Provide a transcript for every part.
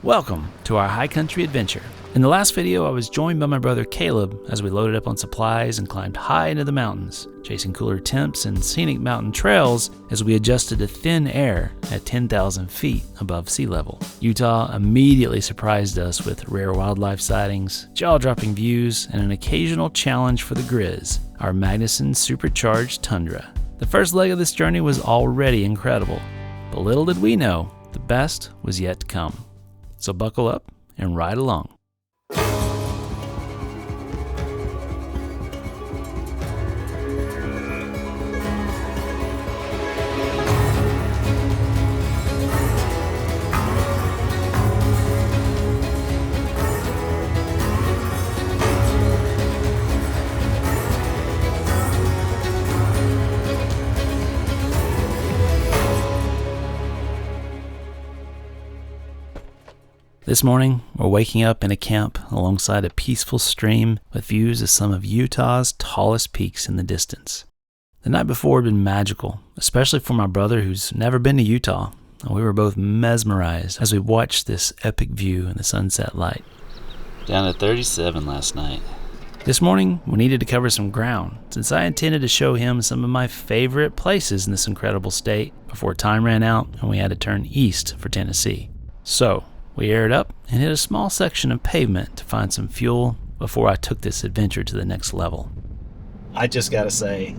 Welcome to our high country adventure. In the last video, I was joined by my brother Caleb as we loaded up on supplies and climbed high into the mountains, chasing cooler temps and scenic mountain trails as we adjusted to thin air at 10,000 feet above sea level. Utah immediately surprised us with rare wildlife sightings, jaw-dropping views, and an occasional challenge for the Grizz, our Magnuson supercharged Tundra. The first leg of this journey was already incredible, but little did we know, the best was yet to come. So buckle up and ride along. This morning, we're waking up in a camp alongside a peaceful stream with views of some of Utah's tallest peaks in the distance. The night before had been magical, especially for my brother who's never been to Utah, and we were both mesmerized as we watched this epic view in the sunset light. Down to 37 last night. This morning, we needed to cover some ground, since I intended to show him some of my favorite places in this incredible state before time ran out and we had to turn east for Tennessee. So, we aired up and hit a small section of pavement to find some fuel before I took this adventure to the next level. I just gotta say,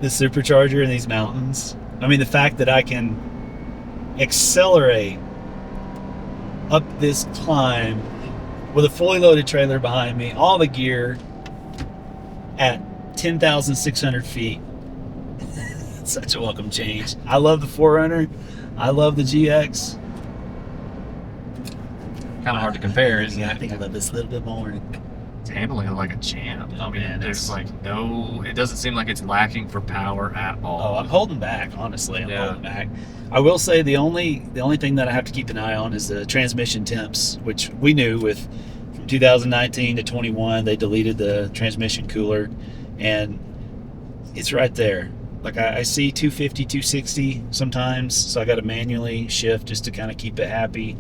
the supercharger in these mountains, I mean the fact that I can accelerate up this climb with a fully loaded trailer behind me, all the gear at 10,600 feet. Such a welcome change. I love the 4Runner. I love the GX. Kind of hard to compare, isn't it? I think I love this a little bit more. It's handling it like a champ. I mean, man, there's like no, it doesn't seem like it's lacking for power at all. Oh, I'm holding back, honestly. I'm holding back. I will say the only thing that I have to keep an eye on is the transmission temps, which we knew with from 2019 to 21, they deleted the transmission cooler, and it's right there. Like I see 250, 260 sometimes, so I got to manually shift just to kind of keep it happy.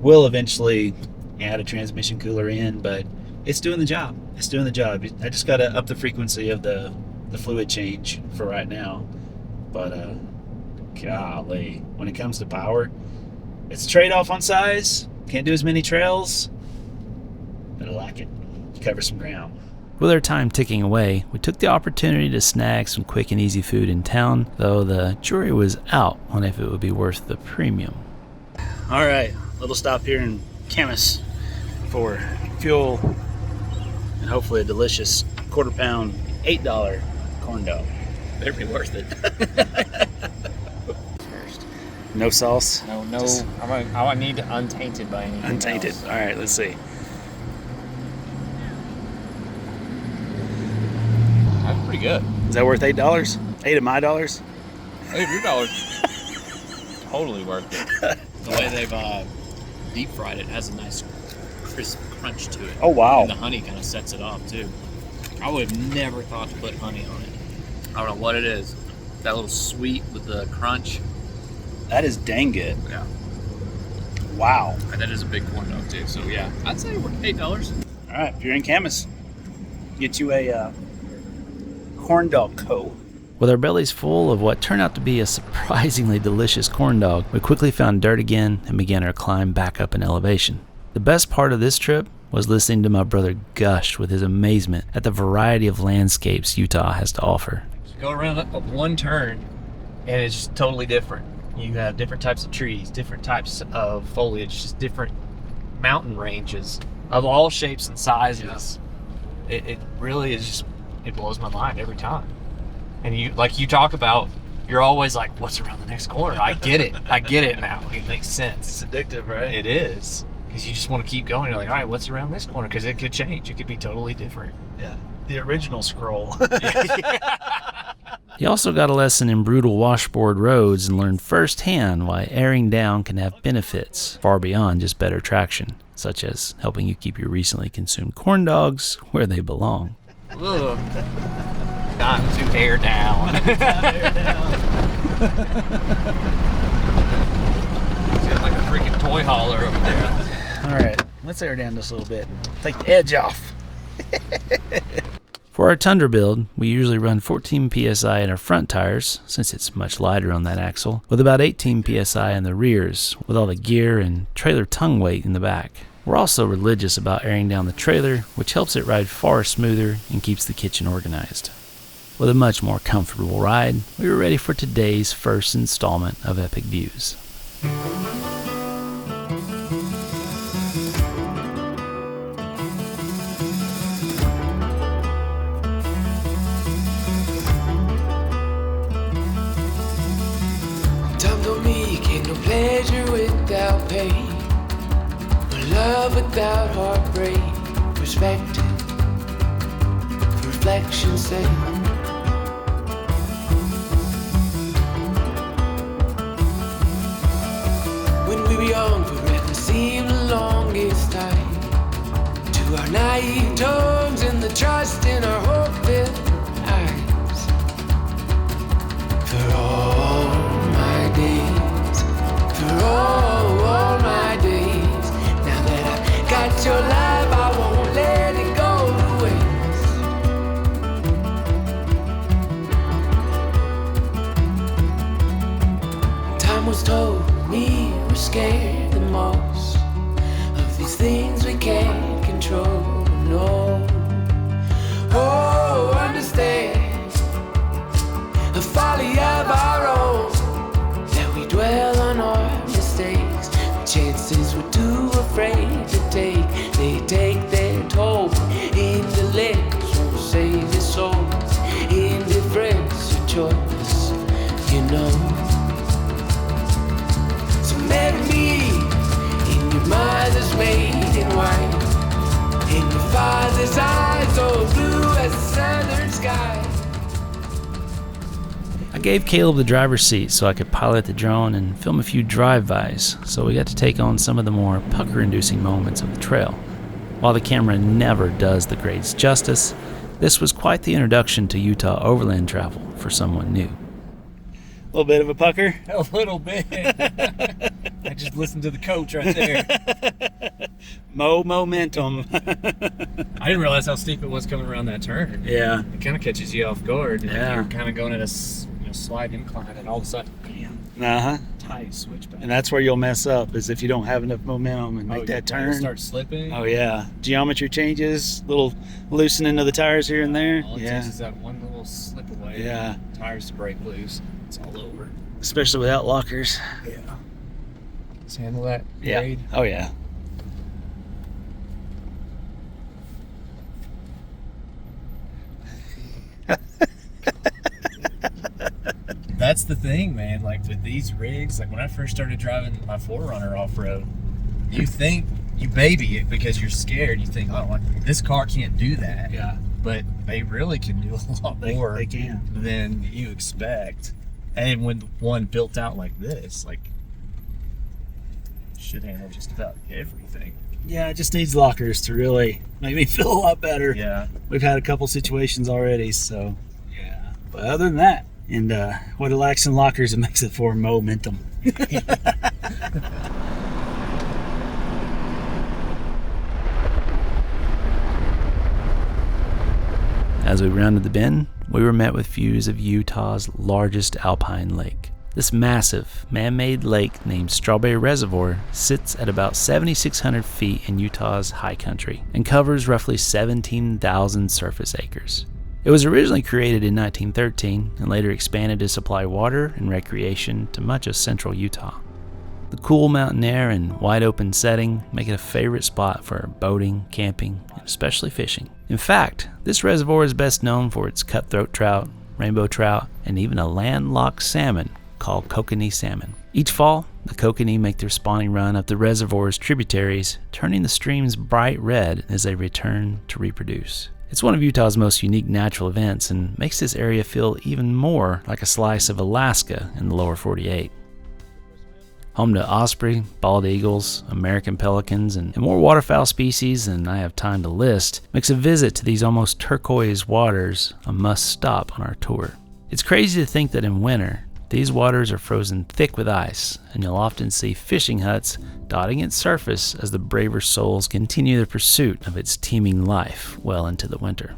We'll eventually add a transmission cooler in, but it's doing the job. It's doing the job. I just got to up the frequency of the fluid change for right now. But golly, when it comes to power, it's a trade-off on size. Can't do as many trails, but I like it. Cover some ground. With our time ticking away, we took the opportunity to snag some quick and easy food in town, though the jury was out on if it would be worth the premium. All right, little stop here in Camas for fuel and hopefully a delicious quarter-pound, $8 corn dog. Better be worth it. First. No sauce? No. I need untainted by anything. Untainted. Else. All right, let's see. That's pretty good. Is that worth $8? 8 of my dollars? 8 of your dollars. Totally worth it. The way they've deep fried it has a nice crisp crunch to it. Oh, wow. And the honey kind of sets it off too. I would have never thought to put honey on it. I don't know what it is. That little sweet with the crunch. That is dang good. Yeah. Wow. And that is a big corn dog too. So yeah, I'd say worth $8. All right, if you're in Camas, get you a corn dog co. With our bellies full of what turned out to be a surprisingly delicious corn dog, we quickly found dirt again and began our climb back up in elevation. The best part of this trip was listening to my brother gush with his amazement at the variety of landscapes Utah has to offer. You go around one turn and it's just totally different. You have different types of trees, different types of foliage, just different mountain ranges of all shapes and sizes. Yeah. It really is just, it blows my mind every time. And you talk about, you're always like, what's around the next corner? I get it now. It makes sense. It's addictive, right? It is. Because you just want to keep going. You're like, all right, what's around this corner? Because it could change. It could be totally different. Yeah. The original scroll. He also got a lesson in brutal washboard roads and learned firsthand why airing down can have benefits far beyond just better traction, such as helping you keep your recently consumed corn dogs where they belong. Ugh. Time to air down. It's got like a freaking toy hauler over there. All right, let's air down just a little bit. Take the edge off. For our Tundra build, we usually run 14 psi in our front tires, since it's much lighter on that axle, with about 18 psi in the rears, with all the gear and trailer tongue weight in the back. We're also religious about airing down the trailer, which helps it ride far smoother and keeps the kitchen organized. With a much more comfortable ride, we were ready for today's first installment of Epic Views. Time don't make it no pleasure without pain, no love without heartbreak, perspective, reflection's sake. When we were young, forever seemed the longest time. To our naive tongues and the trust in our hope-filled eyes. For all my days, for all my days. Now that I've got your life, I won't let it go to waste. Time was told me we're scared the most of these things we can't control. No, oh, understand the folly of our own, that we dwell on our mistakes. The chances we're too afraid to take, they take their toll. Intellect won't save your souls. Indifference a choice, you know. Marry me in your mother's maiden white, in your father's eyes, so blue as the southern sky. I gave Caleb the driver's seat so I could pilot the drone and film a few drive-bys, so we got to take on some of the more pucker-inducing moments of the trail. While the camera never does the grades justice, this was quite the introduction to Utah overland travel for someone new. A little bit of a pucker? A little bit. I just listened to the coach right there. Momentum. I didn't realize how steep it was coming around that turn. Yeah. It kind of catches you off guard. Yeah. You're kind of going at a slight incline, and all of a sudden, bam, Uh-huh. tight switch back. And that's where you'll mess up, is if you don't have enough momentum and make that You'll turn. start slipping. Oh yeah, geometry changes, little loosening of the tires here and there. All it takes is that one little slip away. Yeah. Tires to break loose. It's all over. Especially without lockers. Yeah. Let's handle that. Yeah. Grade. Oh yeah. That's the thing, man. Like with these rigs, like when I first started driving my 4Runner off-road, you think you baby it because you're scared. You think, oh, like, this car can't do that. Yeah. But they really can do a lot more They can. than you expect. And when one built out like this, like, should handle just about everything. Yeah, it just needs lockers to really make me feel a lot better. Yeah. We've had a couple situations already, so yeah. But other than that, and what it lacks in lockers, it makes it for momentum. As we rounded the bend, we were met with views of Utah's largest alpine lake. This massive, man-made lake named Strawberry Reservoir sits at about 7,600 feet in Utah's high country and covers roughly 17,000 surface acres. It was originally created in 1913 and later expanded to supply water and recreation to much of central Utah. The cool mountain air and wide open setting make it a favorite spot for boating, camping, and especially fishing. In fact, this reservoir is best known for its cutthroat trout, rainbow trout, and even a landlocked salmon called kokanee salmon. Each fall, the kokanee make their spawning run up the reservoir's tributaries, turning the streams bright red as they return to reproduce. It's one of Utah's most unique natural events and makes this area feel even more like a slice of Alaska in the lower 48. Home to osprey, bald eagles, American pelicans, and more waterfowl species than I have time to list, makes a visit to these almost turquoise waters a must stop on our tour. It's crazy to think that in winter, These waters are frozen thick with ice, and you'll often see fishing huts dotting its surface as the braver souls continue their pursuit of its teeming life well into the winter.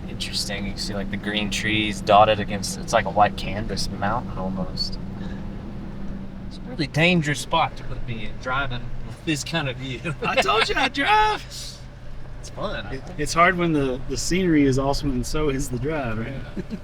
Interesting. You see like the green trees dotted against, it's like a white canvas mountain almost. It's a really dangerous spot to be in, driving with this kind of view. I told you I'd drive. It's fun. It's hard when the scenery is awesome and so is the drive, right? Yeah.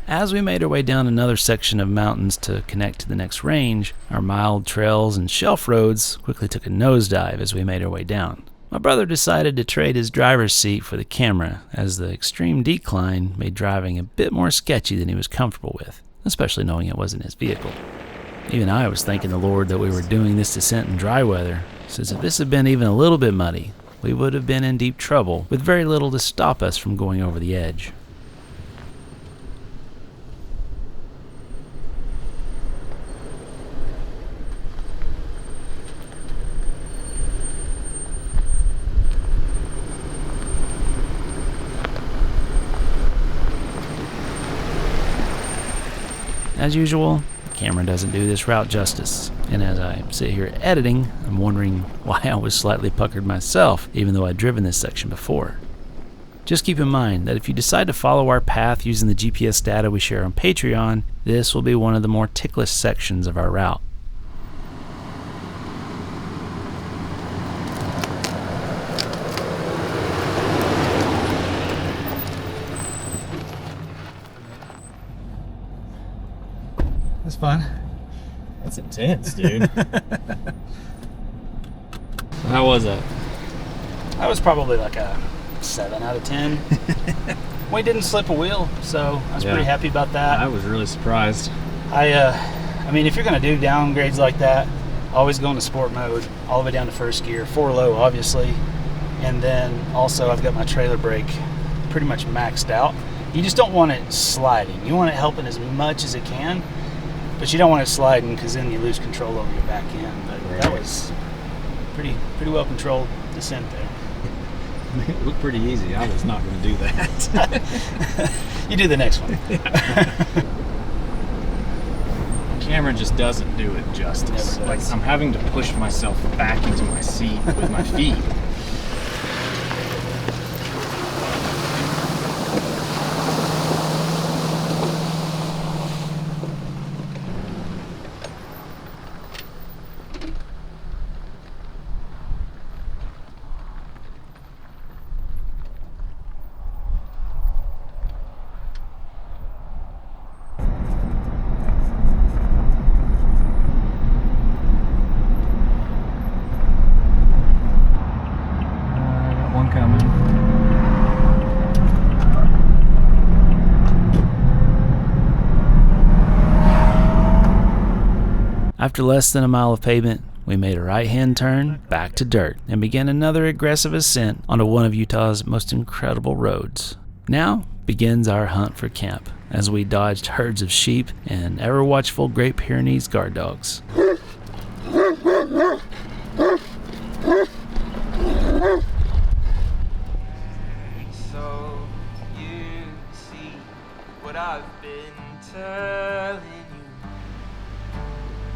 As we made our way down another section of mountains to connect to the next range, our mild trails and shelf roads quickly took a nosedive as we made our way down. My brother decided to trade his driver's seat for the camera, as the extreme decline made driving a bit more sketchy than he was comfortable with, especially knowing it wasn't his vehicle. Even I was thanking the Lord that we were doing this descent in dry weather, since if this had been even a little bit muddy, we would have been in deep trouble with very little to stop us from going over the edge. As usual, the camera doesn't do this route justice, and as I sit here editing, I'm wondering why I was slightly puckered myself, even though I'd driven this section before. Just keep in mind that if you decide to follow our path using the GPS data we share on Patreon, this will be one of the more ticklish sections of our route. That's fun. That's intense, dude. How was that? That was probably like a 7 out of 10. We didn't slip a wheel, so I was pretty happy about that. I was really surprised. I mean, if you're going to do downgrades like that, always go into sport mode, all the way down to first gear, 4 low, obviously. And then also I've got my trailer brake pretty much maxed out. You just don't want it sliding. You want it helping as much as it can, But you don't want it sliding because then you lose control over your back end. But that was pretty well controlled descent there. It looked pretty easy. I was not going to do that. You do the next one. Camera just doesn't do it justice. Never Like, does. I'm having to push myself back into my seat with my feet. One coming. After less than a mile of pavement, we made a right-hand turn back to dirt and began another aggressive ascent onto one of Utah's most incredible roads. Now begins our hunt for camp as we dodged herds of sheep and ever-watchful Great Pyrenees guard dogs. So you see what I've been telling you.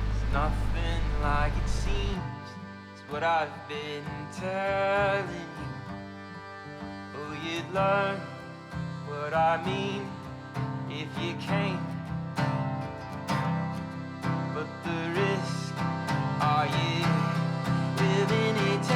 It's nothing like it seems. It's what I've been telling you. Oh, you'd learn what I mean if you came. But the risk, are you willing to take?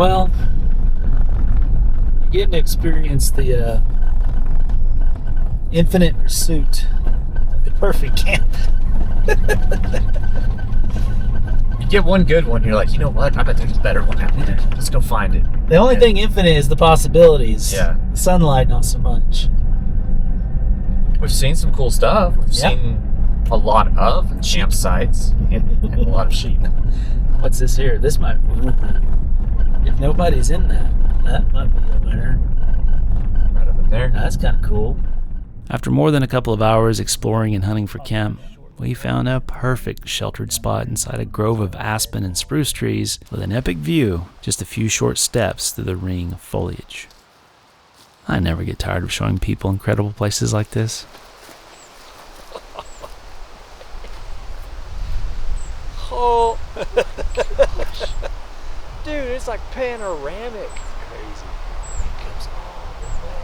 Well, you're getting to experience the infinite pursuit of the perfect camp. You get one good one, you're like, you know what? I bet there's a better one out there. Let's go find it. The only thing infinite is the possibilities. Yeah. The sunlight, not so much. We've seen some cool stuff. We've seen a lot of campsites and a lot of sheep. What's this here? This might. If nobody's in that might be a winner. Right up in there. That's kind of cool. After more than a couple of hours exploring and hunting for camp, we found a perfect sheltered spot inside a grove of aspen and spruce trees with an epic view just a few short steps through the ring of foliage. I never get tired of showing people incredible places like this. Oh, dude, it's like panoramic. Crazy. It comes all the way.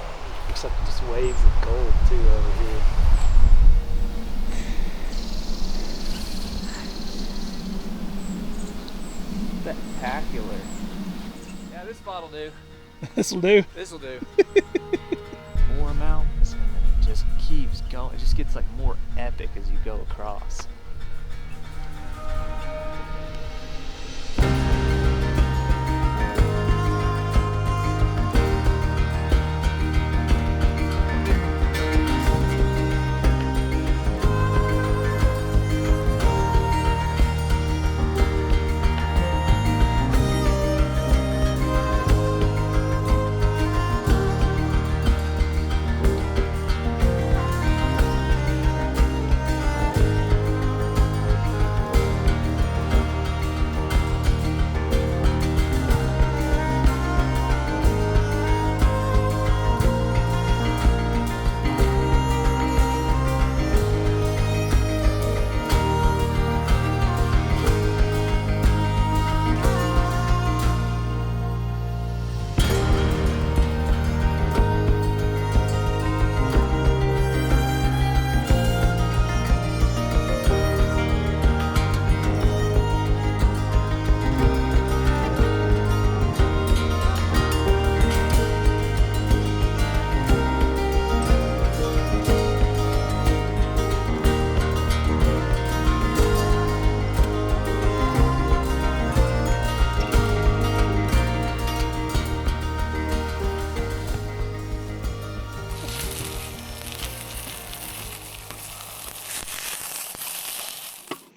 Looks like just waves of gold too over here. Spectacular. Yeah, this spot'll do. This'll do. This'll do. More mountains, and then it just keeps going. It just gets like more epic as you go across.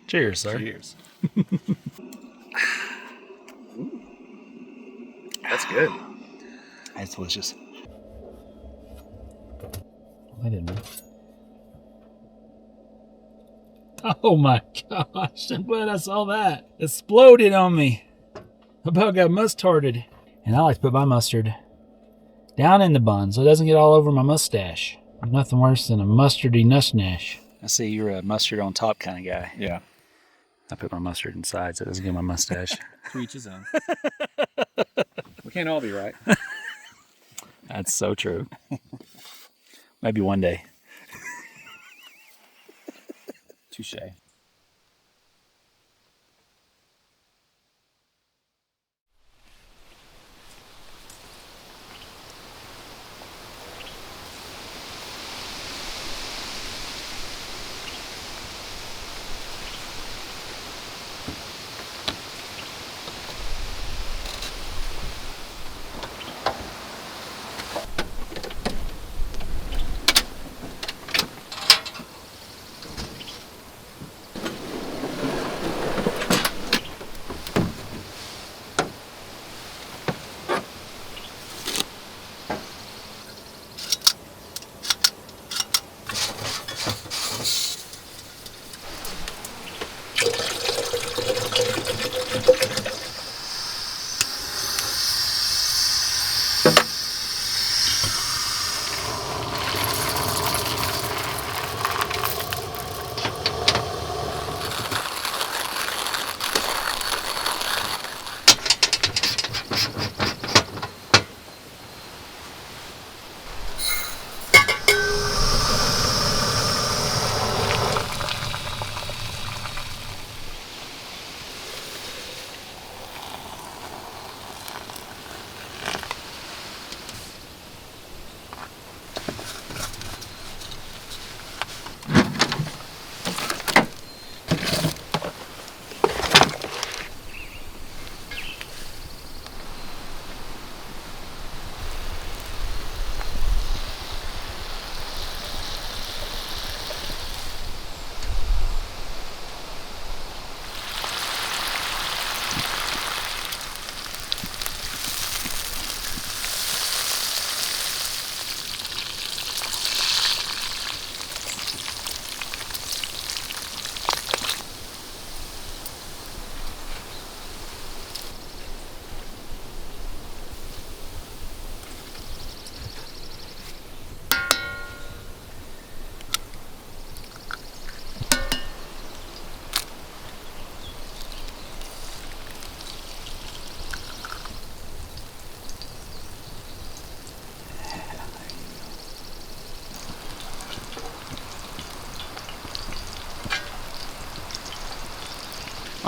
Cheers, sir. Cheers. That's good. That's delicious. I didn't. Oh my gosh, I'm glad I saw that. It exploded on me. About got mustarded. And I like to put my mustard down in the bun so it doesn't get all over my mustache. Nothing worse than a mustardy nustache. I see you're a mustard on top kind of guy. Yeah. I put my mustard inside so it doesn't get my mustache. To each his own. We can't all be right. That's so true. Maybe one day. Touche.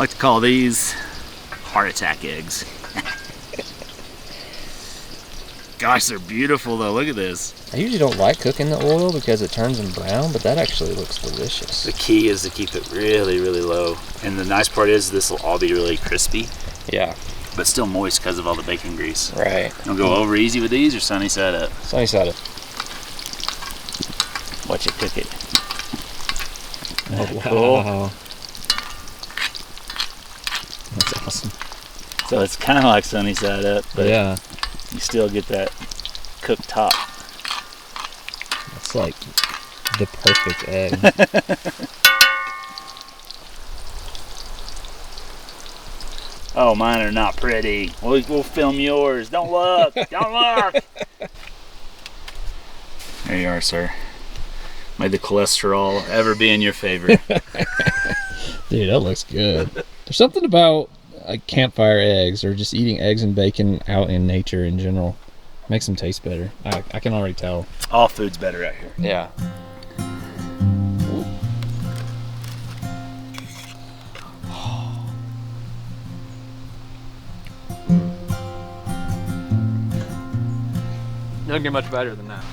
I like to call these heart attack eggs. Gosh, they're beautiful though. Look at this. I usually don't like cooking the oil because it turns them brown, but that actually looks delicious. The key is to keep it really, really low. And the nice part is this will all be really crispy, Yeah, but still moist because of all the bacon grease. right. You'll go over easy with these or sunny side up? Sunny side up. Watch it cook it. Oh, Cool. wow. That's awesome. So it's kind of like sunny side up, but Yeah, you still get that cooked top. it's like the perfect egg. Oh, mine are not pretty. We'll film yours. Don't look. Don't look. There you are, sir. May the cholesterol ever be in your favor. Dude, that looks good. There's something about campfire eggs or just eating eggs and bacon out in nature in general. Makes them taste better. I can already tell. All food's better out here. Yeah. Doesn't get much better than that.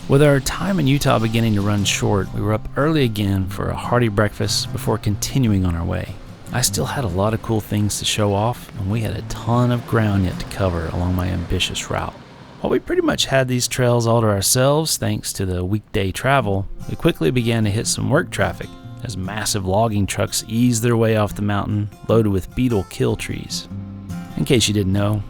With our time in Utah beginning to run short, we were up early again for a hearty breakfast before continuing on our way. I still had a lot of cool things to show off, and we had a ton of ground yet to cover along my ambitious route. While we pretty much had these trails all to ourselves thanks to the weekday travel, we quickly began to hit some work traffic as massive logging trucks eased their way off the mountain loaded with beetle kill trees. In case you didn't know,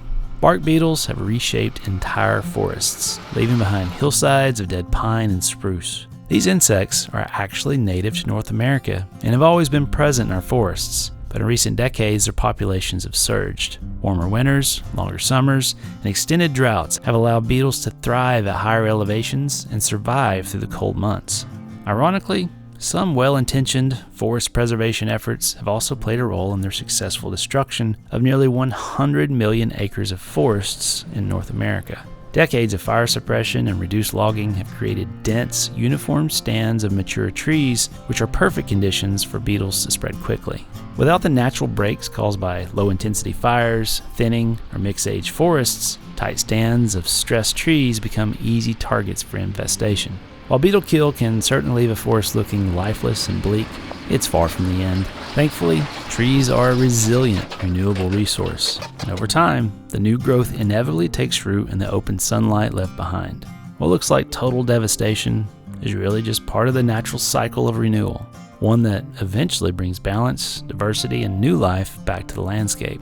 bark beetles have reshaped entire forests, leaving behind hillsides of dead pine and spruce. These insects are actually native to North America and have always been present in our forests, but in recent decades their populations have surged. Warmer winters, longer summers, and extended droughts have allowed beetles to thrive at higher elevations and survive through the cold months. Ironically, some well-intentioned forest preservation efforts have also played a role in their successful destruction of nearly 100 million acres of forests in North America. Decades of fire suppression and reduced logging have created dense, uniform stands of mature trees, which are perfect conditions for beetles to spread quickly. Without the natural breaks caused by low-intensity fires, thinning, or mixed-age forests, tight stands of stressed trees become easy targets for infestation. While beetle kill can certainly leave a forest looking lifeless and bleak, it's far from the end. Thankfully, trees are a resilient, renewable resource, and over time, the new growth inevitably takes root in the open sunlight left behind. What looks like total devastation is really just part of the natural cycle of renewal, one that eventually brings balance, diversity, and new life back to the landscape.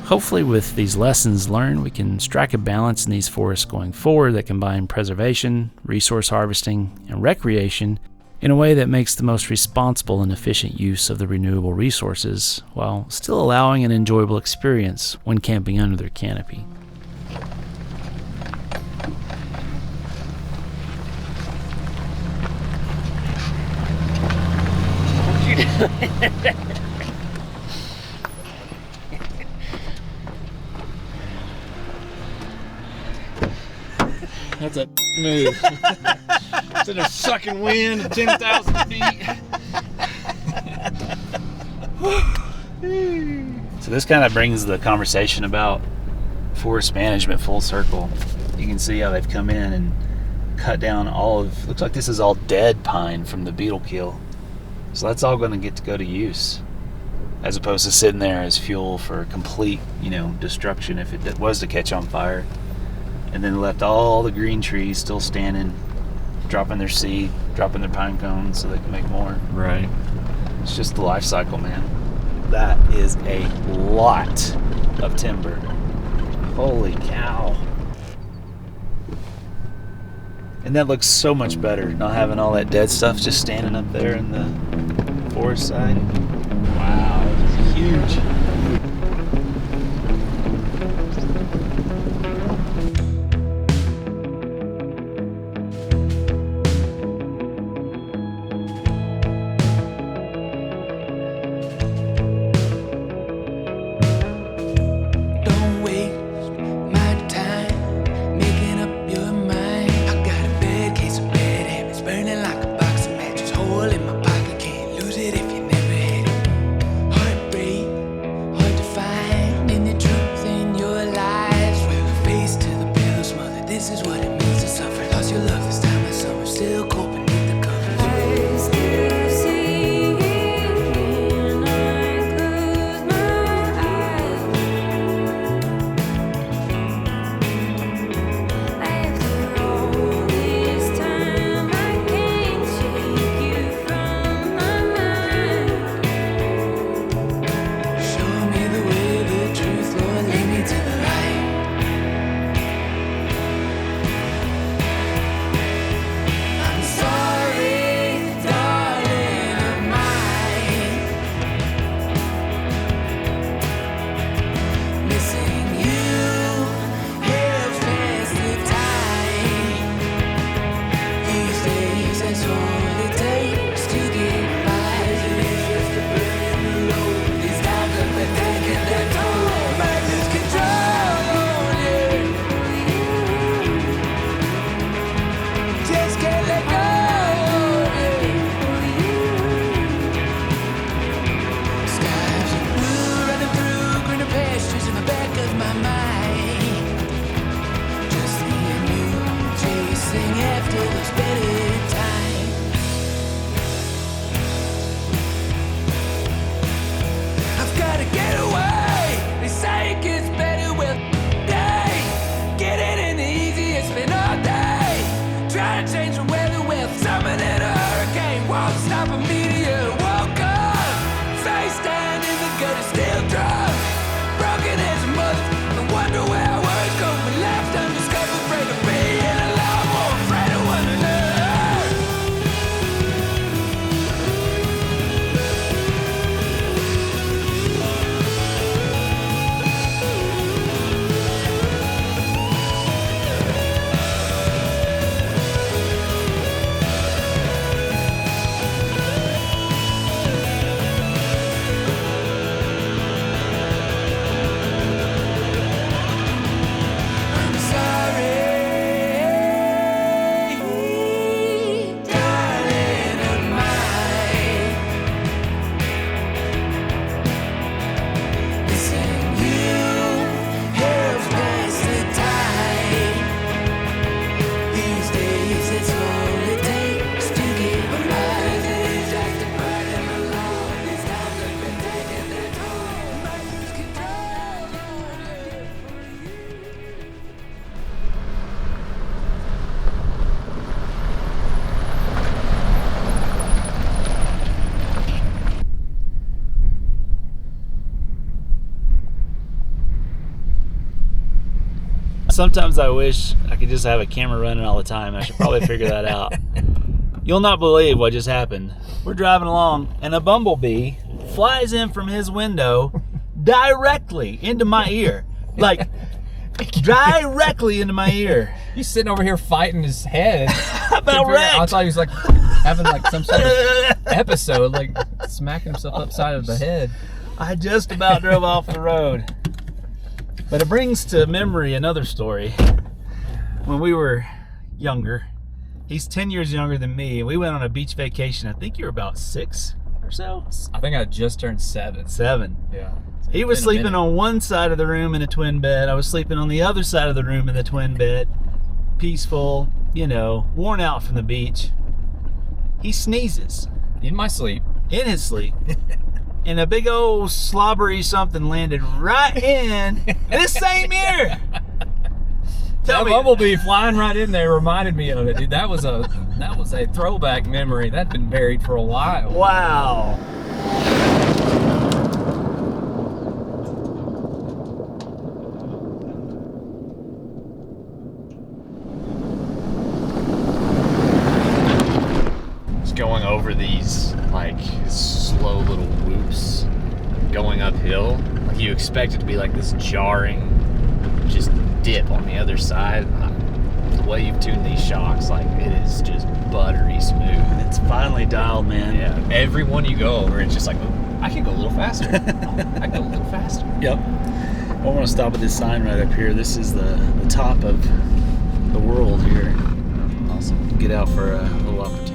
Hopefully with these lessons learned, we can strike a balance in these forests going forward that combine preservation, resource harvesting, and recreation in a way that makes the most responsible and efficient use of the renewable resources, while still allowing an enjoyable experience when camping under their canopy. That's a move. Instead of sucking wind at 10,000 feet. So this kind of brings the conversation about forest management full circle. You can see how they've come in and cut down all of, looks like this is all dead pine from the beetle kill. So that's all going to get to go to use, as opposed to sitting there as fuel for complete, destruction if it was to catch on fire. And then left all the green trees still standing, dropping their seed, dropping their pine cones so they can make more. Right. It's just the life cycle, man. That is a lot of timber. Holy cow. And that looks so much better, not having all that dead stuff just standing up there in the forest side. Wow, this is huge. This is what it means to suffer. Lost your love this time of summer. Still cold beneath the covers. I still see when I close my eyes. After all this time, I can't shake you from my mind. Show me the way, the truth, Lord, lead me to the light. I'm sorry, darling of mine. Missing you helps pass the time. These days, that's all it takes to get by. It's just a burden alone. These times have been taking their toll. Might lose control, yeah. Just can't let go, yeah. Skies are blue, running through greener pastures in the back of my mind. Just me and you, chasing after those better times. I've gotta get away. They say it gets better with day. Getting in easy, it's been all day. Trying to change the weather with summoning a hurricane. Won't stop a meteor. Woke up, face down in the gutter, still drunk. Broken as a mother. I wonder where I was going. But left undiscovered, afraid of being alone. More afraid of one another. I'm sorry, darling of mine. Missing you helps pass the time. These days, it's all it takes to get by. It's just a burden alone. These times have been taking their toll. Might lose control, yeah. Sometimes I wish I could just have a camera running all the time. I should probably figure that out. You'll not believe what just happened. We're driving along, and a bumblebee flies in from his window directly into my ear. Like, directly into my ear. He's sitting over here fighting his head. About I wrecked. thought he was like having like some sort of episode, like smacking himself upside of the head. I just about drove off the road. But it brings to memory another story. When we were younger, he's 10 years younger than me. We went on a beach vacation. I think you were about 6 or so. I think I just turned 7. 7. Yeah. He was Been a sleeping minute. on one side of the room in a twin bed. I was sleeping on the other side of the room in the twin bed. Peaceful, you know, worn out from the beach. He sneezes In my sleep. in his sleep. And a big old slobbery something landed right in this same ear. Tell That me, bumblebee flying right in there reminded me of it, dude. That was a throwback memory. That'd been buried for a while. wow. Just going over these like slow little whoops going uphill. Like you expect it to be like this jarring just dip on the other side. The way you've tuned these shocks, like it is just buttery smooth. It's finally dialed, man. Yeah, every one you go over, it's just like, oh, I can go a little faster. I can go a little faster. Yep. I want to stop at this sign right up here. This is the top of the world here. Awesome. Get out for a little opportunity.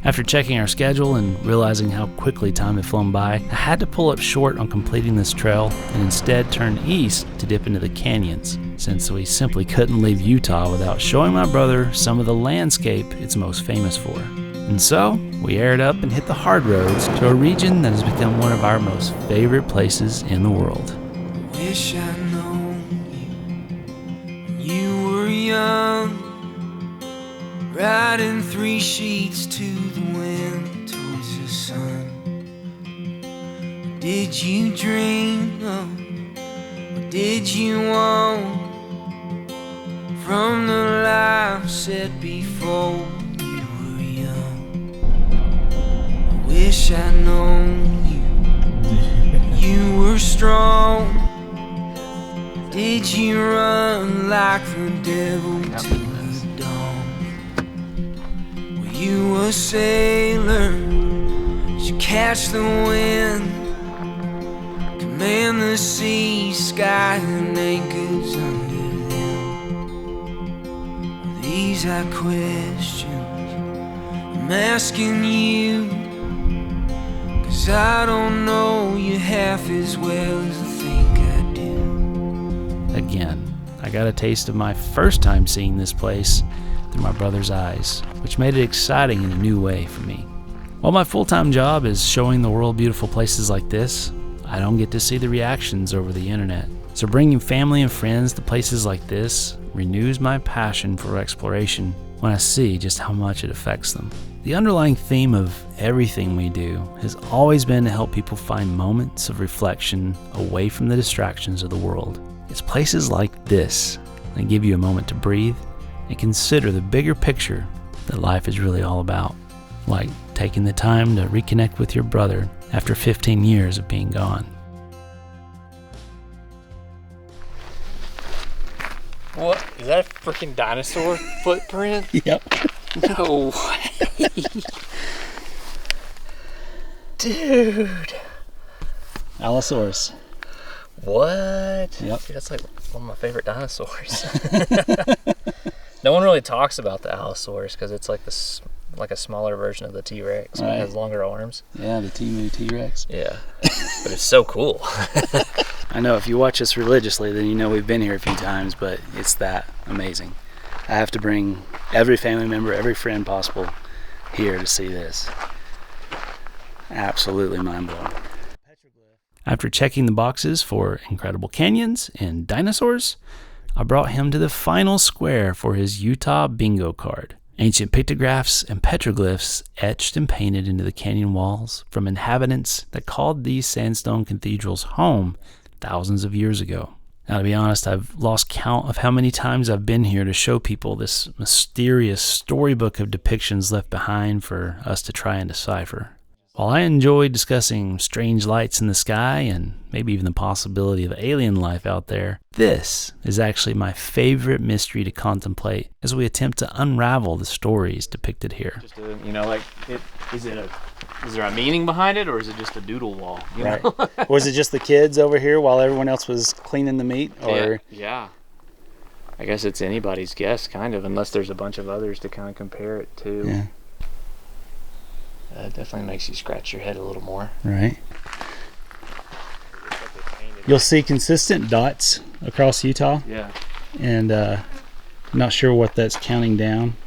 After checking our schedule and realizing how quickly time had flown by, I had to pull up short on completing this trail and instead turn east to dip into the canyons, since we simply couldn't leave Utah without showing my brother some of the landscape it's most famous for. And so, we aired up and hit the hard roads to a region that has become one of our most favorite places in the world. Wish I'd known you when you were young, riding 3 sheets to the wind towards the sun. Did you dream of, or did you want, from the life set before you were young? I wish I'd known you were strong. Did you run like the devil to the dawn? Were you a sailor? Did you catch the wind? Command the sea, sky, and anchors under them? These are questions I'm asking you, 'cause I don't know you half as well as I think I do. Again, I got a taste of my first time seeing this place through my brother's eyes, which made it exciting in a new way for me. While my full-time job is showing the world beautiful places like this, I don't get to see the reactions over the internet. So bringing family and friends to places like this renews my passion for exploration when I see just how much it affects them. The underlying theme of everything we do has always been to help people find moments of reflection away from the distractions of the world. It's places like this that give you a moment to breathe and consider the bigger picture that life is really all about. Like taking the time to reconnect with your brother after 15 years of being gone. What? Is that a freaking dinosaur footprint? Yep. No way. Dude. Allosaurus. What? Yep. Dude, that's like one of my favorite dinosaurs. No one really talks about the Allosaurus because it's like this, like a smaller version of the T-Rex. Right. It has longer arms. Yeah, the Temu T-Rex. Yeah. But it's so cool. I know if you watch us religiously, then you know we've been here a few times, but it's that amazing. I have to bring every family member, every friend possible here to see this. Absolutely mind-blowing. After checking the boxes for incredible canyons and dinosaurs, I brought him to the final square for his Utah bingo card. Ancient pictographs and petroglyphs etched and painted into the canyon walls from inhabitants that called these sandstone cathedrals home thousands of years ago. Now, to be honest, I've lost count of how many times I've been here to show people this mysterious storybook of depictions left behind for us to try and decipher. While I enjoy discussing strange lights in the sky and maybe even the possibility of alien life out there, this is actually my favorite mystery to contemplate as we attempt to unravel the stories depicted here. Just a, you know, like, is there a meaning behind it, or is it just a doodle wall? You know? Was it just the kids over here while everyone else was cleaning the meat? Or Yeah. I guess it's anybody's guess, kind of, unless there's a bunch of others to kind of compare it to. Yeah. It definitely makes you scratch your head a little more. Right. You'll see consistent dots across Utah, Yeah. and not sure what that's counting down.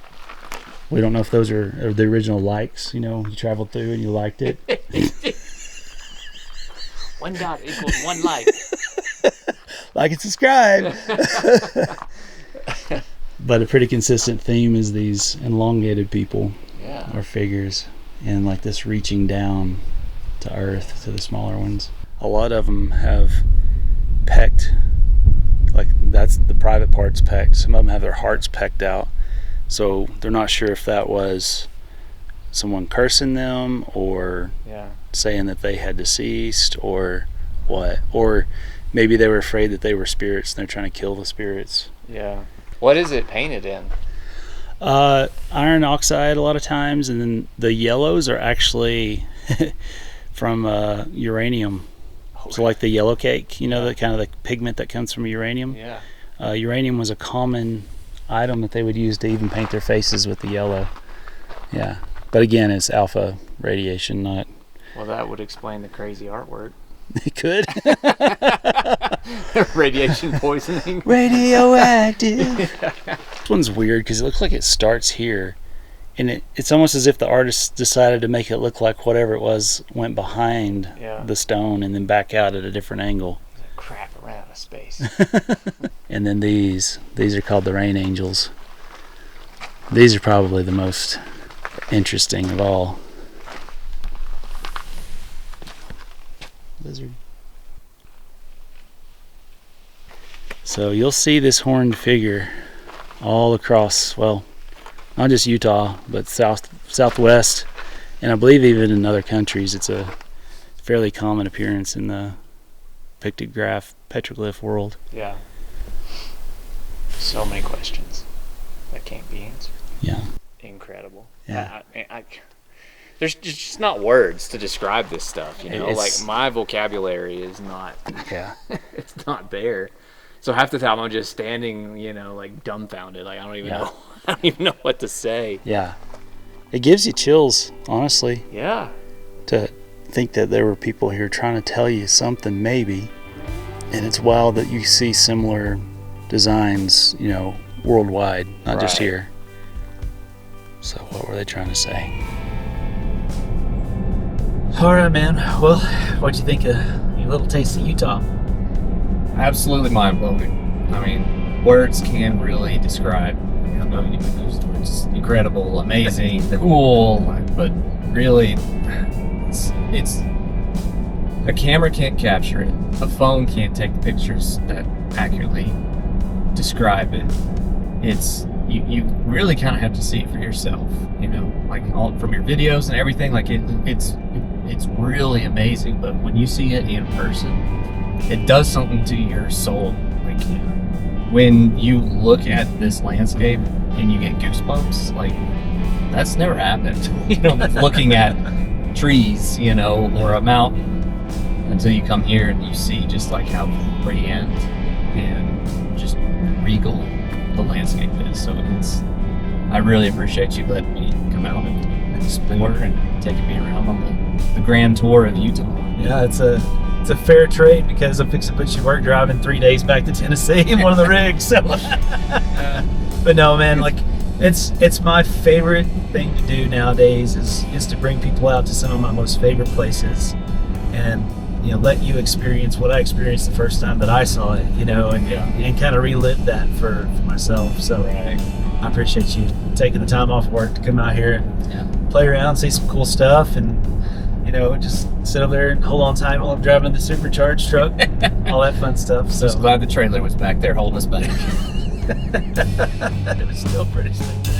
We don't know if those are the original likes, you know, you traveled through and you liked it. 1 dot equals 1 like. Like and subscribe. But a pretty consistent theme is these elongated people Yeah. or figures, and like this reaching down to earth to the smaller ones. A lot of them have pecked, like that's the private parts pecked. Some of them have their hearts pecked out, so they're not sure if that was someone cursing them or Yeah. saying that they had deceased or what, or maybe they were afraid that they were spirits and they're trying to kill the spirits. Yeah. What is it painted in? Iron oxide a lot of times, and then the yellows are actually from uranium. So like the yellow cake, you know, the kind of the pigment that comes from uranium. Yeah. Uranium was a common item that they would use to even paint their faces with the yellow. Yeah. But again, it's alpha radiation, not... Well, that would explain the crazy artwork. It could. Radiation poisoning. Radioactive. This one's weird because it looks like it starts here. And it's almost as if the artist decided to make it look like whatever it was went behind the stone and then back out at a different angle. Crap, I ran out of space. And then these are called the rain angels. These are probably the most interesting of all. Lizard. So you'll see this horned figure all across, well, not just Utah, but southwest, and I believe even in other countries. It's a fairly common appearance in the pictograph, petroglyph world. Yeah. So many questions that can't be answered. Yeah. Incredible. Yeah. There's just not words to describe this stuff, you know. It's- Like my vocabulary is not. Yeah. It's not there. So half the time I'm just standing, you know, like dumbfounded. Like I don't even know. I don't even know what to say. Yeah. It gives you chills, honestly, Yeah. to think that there were people here trying to tell you something, maybe. And it's wild that you see similar designs, you know, worldwide, not just Right. here. So what were they trying to say? All right, man. Well, what'd you think of your little taste of Utah? Absolutely mind blowing. I mean, words can't really describe. I know you can use the words incredible, amazing, cool, but really, it's a camera can't capture it. A phone can't take the pictures that accurately describe it. It's you really kind of have to see it for yourself. You know, like all from your videos and everything. Like it's really amazing. But when you see it in person, it does something to your soul. Like when you look at this landscape and you get goosebumps, like that's never happened. You know, looking at trees, you know, or a mountain, until you come here and you see just like how grand and just regal the landscape is. So I really appreciate you letting me come out and explore and taking me around on the grand tour of Utah. Yeah, it's a fair trade because I'm fixing to put you to work driving 3 days back to Tennessee in one of the rigs. So, but no, man, like it's my favorite thing to do nowadays is to bring people out to some of my most favorite places, and you know, let you experience what I experienced the first time that I saw it. You know, and kind of relive that for myself. So I appreciate you taking the time off work to come out here and play around, see some cool stuff, and you know, just sit over there and hold on tight while I'm driving the supercharged truck, all that fun stuff. So Just glad the trailer was back there holding us back. it was still pretty spectacular.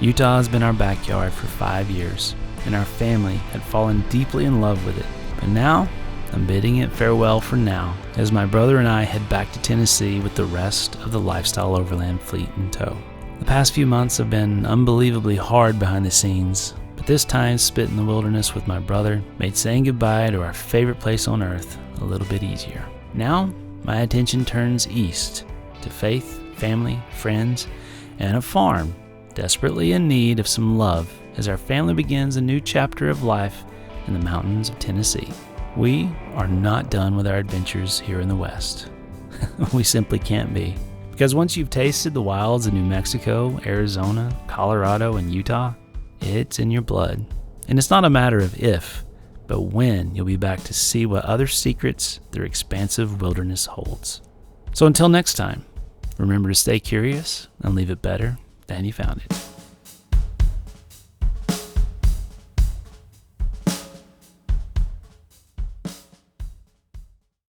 Utah has been our backyard for 5 years, and our family had fallen deeply in love with it. But now, I'm bidding it farewell for now, as my brother and I head back to Tennessee with the rest of the Lifestyle Overland fleet in tow. The past few months have been unbelievably hard behind the scenes, but this time spent in the wilderness with my brother made saying goodbye to our favorite place on earth a little bit easier. Now, my attention turns east to faith, family, friends, and a farm desperately in need of some love as our family begins a new chapter of life in the mountains of Tennessee. We are not done with our adventures here in the West. We simply can't be. Because once you've tasted the wilds of New Mexico, Arizona, Colorado, and Utah, it's in your blood. And it's not a matter of if, but when you'll be back to see what other secrets their expansive wilderness holds. So until next time, remember to stay curious and leave it better than you found it.